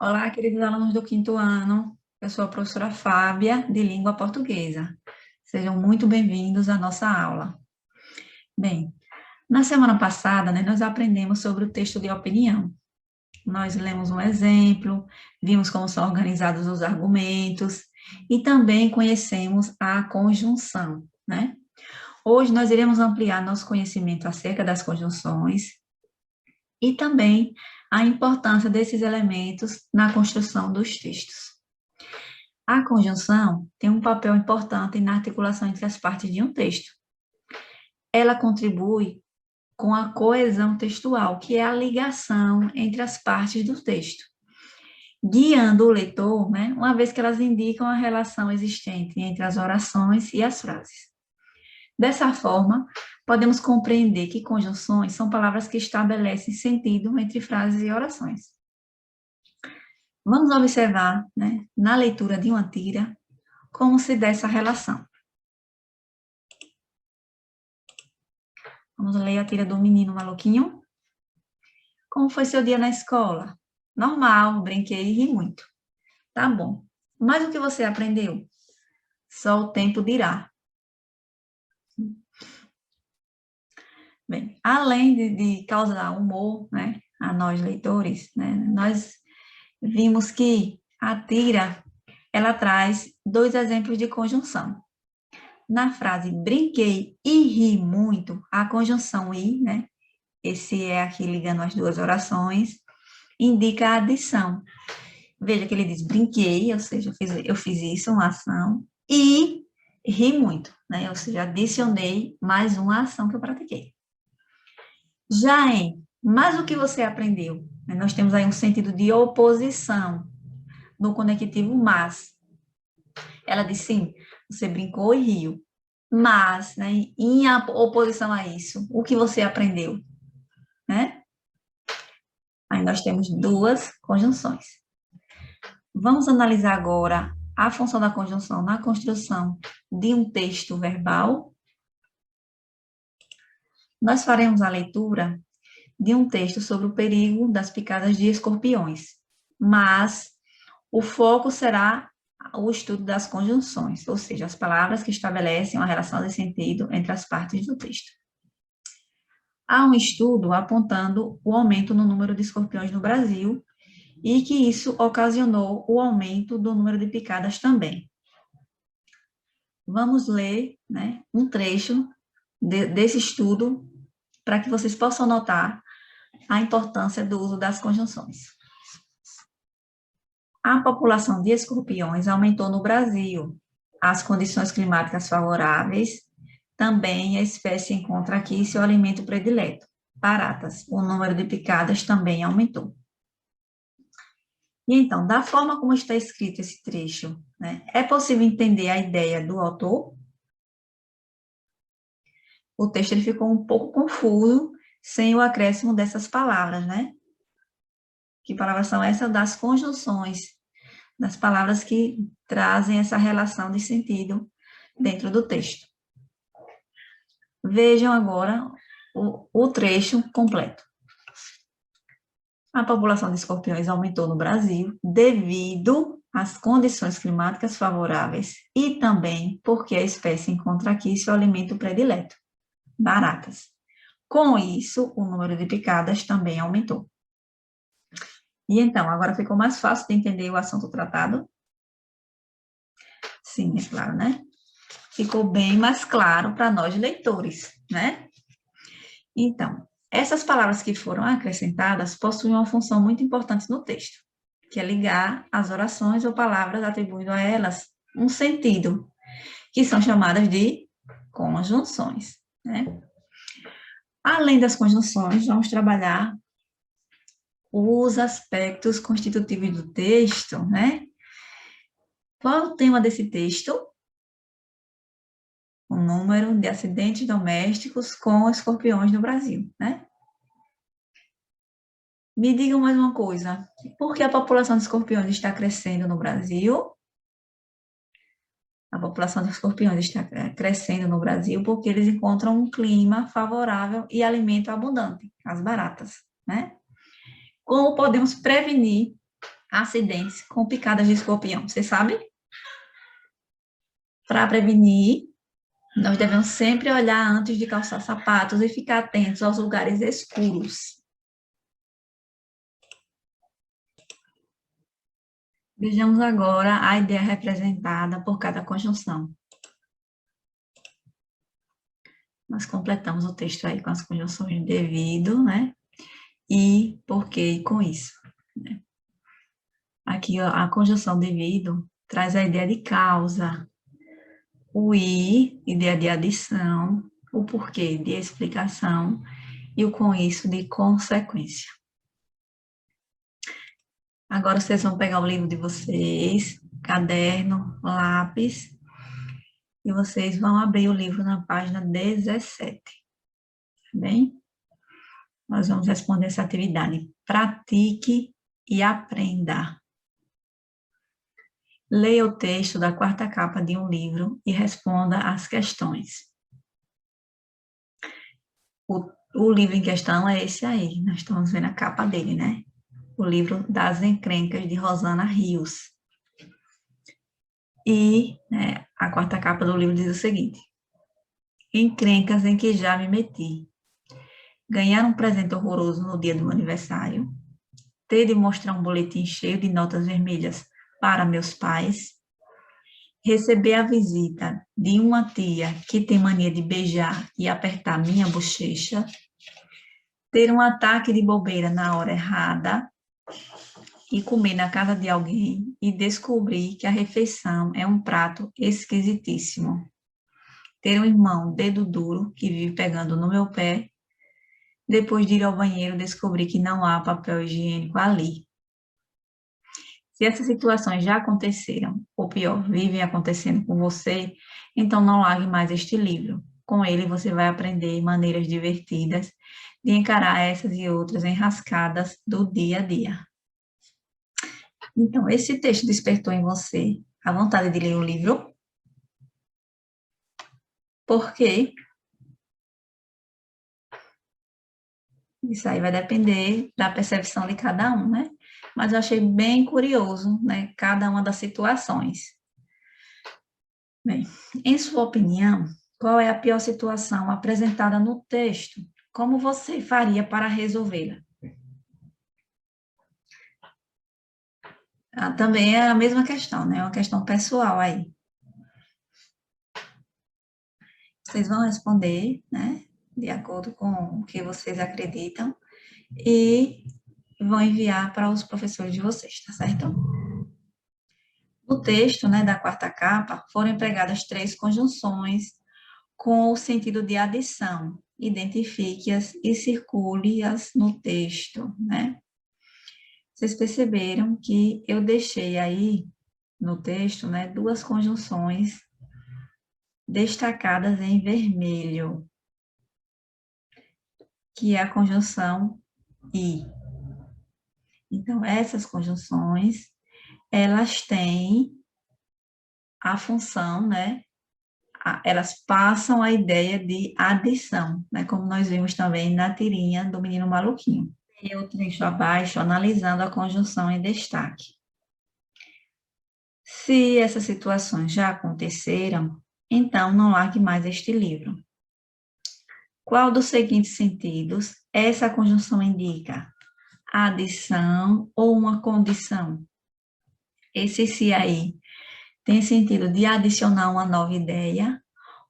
Olá, queridos alunos do quinto ano. Eu sou a professora Fábia, de Língua Portuguesa. Sejam muito bem-vindos à nossa aula. Bem, na semana passada, nós aprendemos sobre o texto de opinião. Nós lemos um exemplo, vimos como são organizados os argumentos e também conhecemos a conjunção, né? Hoje nós iremos ampliar nosso conhecimento acerca das conjunções e também a importância desses elementos na construção dos textos. A conjunção tem um papel importante na articulação entre as partes de um texto. Ela contribui com a coesão textual, que é a ligação entre as partes do texto, guiando o leitor, né, uma vez que elas indicam a relação existente entre as orações e as frases. Dessa forma, podemos compreender que conjunções são palavras que estabelecem sentido entre frases e orações. Vamos observar, né, na leitura de uma tira, como se dá essa relação. Vamos ler a tira do Menino Maluquinho. Como foi seu dia na escola? Normal, brinquei e ri muito. Tá bom. Mas o que você aprendeu? Só o tempo dirá. Bem, além de causar humor, né, a nós leitores, né, nós vimos que a tira, ela traz dois exemplos de conjunção. Na frase brinquei e ri muito, a conjunção i, né, esse é aqui ligando as duas orações, indica a adição. Veja que ele diz brinquei, ou seja, eu fiz isso, uma ação, e ri muito, né, ou seja, adicionei mais uma ação que eu pratiquei. Já em mas o que você aprendeu? Nós temos aí um sentido de oposição no conectivo mas. Ela diz sim, você brincou e riu. Mas, né, em oposição a isso, o que você aprendeu? Né? Aí nós temos duas conjunções. Vamos analisar agora a função da conjunção na construção de um texto verbal. Nós faremos a leitura de um texto sobre o perigo das picadas de escorpiões, mas o foco será o estudo das conjunções, ou seja, as palavras que estabelecem uma relação de sentido entre as partes do texto. Há um estudo apontando o aumento no número de escorpiões no Brasil e que isso ocasionou o aumento do número de picadas também. Vamos ler, né, um trecho desse estudo para que vocês possam notar a importância do uso das conjunções. A população de escorpiões aumentou no Brasil. As condições climáticas favoráveis, também a espécie encontra aqui seu alimento predileto, baratas. O número de picadas também aumentou. E então, da forma como está escrito esse trecho, né, é possível entender a ideia do autor? O texto ele ficou um pouco confuso sem o acréscimo dessas palavras, né? Que palavras são essas? Das conjunções, das palavras que trazem essa relação de sentido dentro do texto. Vejam agora o trecho completo. A população de escorpiões aumentou no Brasil devido às condições climáticas favoráveis e também porque a espécie encontra aqui seu alimento predileto, baratas. Com isso, o número de picadas também aumentou. E então, agora ficou mais fácil de entender o assunto tratado? Sim, é claro, né? Ficou bem mais claro para nós leitores, né? Então, essas palavras que foram acrescentadas possuem uma função muito importante no texto, que é ligar as orações ou palavras atribuindo a elas um sentido, que são chamadas de conjunções, né? Além das conjunções, vamos trabalhar os aspectos constitutivos do texto, né? Qual é o tema desse texto? O número de acidentes domésticos com escorpiões no Brasil, né? Me digam mais uma coisa, por que a população de escorpiões está crescendo no Brasil? A população de escorpiões está crescendo no Brasil porque eles encontram um clima favorável e alimento abundante, as baratas, né? Como podemos prevenir acidentes com picadas de escorpião? Você sabe? Para prevenir, nós devemos sempre olhar antes de calçar sapatos e ficar atentos aos lugares escuros. Vejamos agora a ideia representada por cada conjunção. Nós completamos o texto aí com as conjunções devido, né? E porquê e com isso. Né? Aqui, ó, a conjunção devido traz a ideia de causa, o e, ideia de adição, o porquê de explicação e o com isso de consequência. Agora vocês vão pegar o livro de vocês, caderno, lápis, e vocês vão abrir o livro na página 17, tá bem? Nós vamos responder essa atividade. Pratique e aprenda. Leia o texto da quarta capa de um livro e responda às questões. O livro em questão é esse aí, nós estamos vendo a capa dele, né? O livro das Encrencas, de Rosana Rios. E né, a quarta capa do livro diz o seguinte: encrencas em que já me meti. Ganhar um presente horroroso no dia do meu aniversário. Ter de mostrar um boletim cheio de notas vermelhas para meus pais. Receber a visita de uma tia que tem mania de beijar e apertar minha bochecha. Ter um ataque de bobeira na hora errada. E comer na casa de alguém e descobrir que a refeição é um prato esquisitíssimo. Ter um irmão dedo duro que vive pegando no meu pé. Depois de ir ao banheiro, descobrir que não há papel higiênico ali. Se essas situações já aconteceram, ou pior, vivem acontecendo com você, então não largue mais este livro. Com ele você vai aprender maneiras divertidas de encarar essas e outras enrascadas do dia a dia. Então, esse texto despertou em você a vontade de ler o livro? Por quê? Isso aí vai depender da percepção de cada um, né? Mas eu achei bem curioso, né? Cada uma das situações. Bem, em sua opinião, qual é a pior situação apresentada no texto? Como você faria para resolvê-la? Ah, também é a mesma questão, né? É uma questão pessoal aí. Vocês vão responder, né? De acordo com o que vocês acreditam e vão enviar para os professores de vocês, tá certo? No texto, né, da quarta capa, foram empregadas 3 conjunções com o sentido de adição. Identifique-as e circule-as no texto, né? Vocês perceberam que eu deixei aí no texto, né, 2 conjunções destacadas em vermelho, que é a conjunção e. Então, essas conjunções, elas têm a função, né, elas passam a ideia de adição, né, como nós vimos também na tirinha do Menino Maluquinho. E o trecho abaixo, analisando a conjunção em destaque. Se essas situações já aconteceram, então não largue mais este livro. Qual dos seguintes sentidos essa conjunção indica? Adição ou uma condição? Esse se aí tem sentido de adicionar uma nova ideia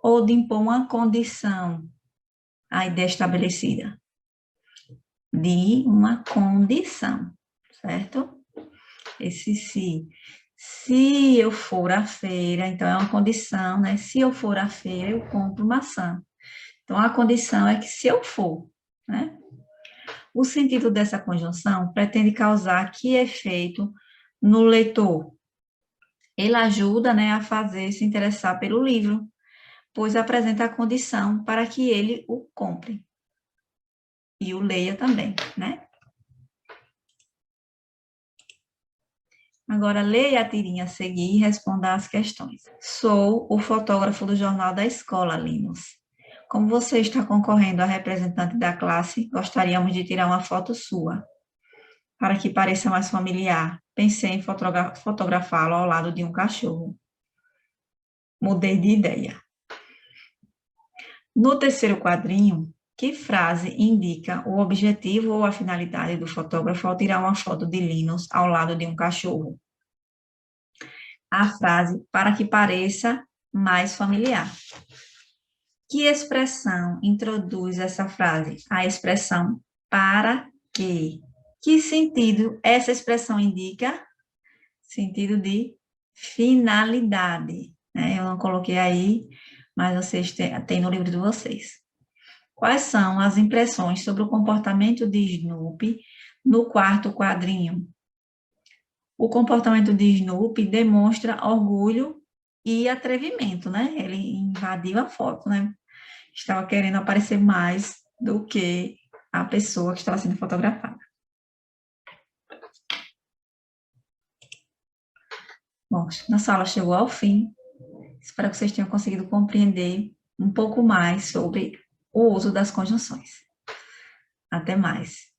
ou de impor uma condição à ideia estabelecida? De uma condição, certo? Esse se. Se eu for à feira, então é uma condição, né? Se eu for à feira, eu compro maçã. Então, a condição é que se eu for, né? O sentido dessa conjunção pretende causar que efeito no leitor? Ele ajuda, né, a fazer se interessar pelo livro, pois apresenta a condição para que ele o compre e o leia também, né? Agora, leia a tirinha a seguir e responda às questões. Sou o fotógrafo do jornal da escola, Linus. Como você está concorrendo a representante da classe, gostaríamos de tirar uma foto sua. Para que pareça mais familiar, pensei em fotografá-lo ao lado de um cachorro. Mudei de ideia. No terceiro quadrinho, que frase indica o objetivo ou a finalidade do fotógrafo ao tirar uma foto de Linus ao lado de um cachorro? A frase para que pareça mais familiar. Que expressão introduz essa frase? A expressão para quê? Que sentido essa expressão indica? Sentido de finalidade, né? Eu não coloquei aí, mas vocês têm no livro de vocês. Quais são as impressões sobre o comportamento de Snoopy no quarto quadrinho? O comportamento de Snoopy demonstra orgulho e atrevimento, né? Ele invadiu a foto, né? Estava querendo aparecer mais do que a pessoa que estava sendo fotografada. Bom, nossa aula chegou ao fim. Espero que vocês tenham conseguido compreender um pouco mais sobre o uso das conjunções. Até mais.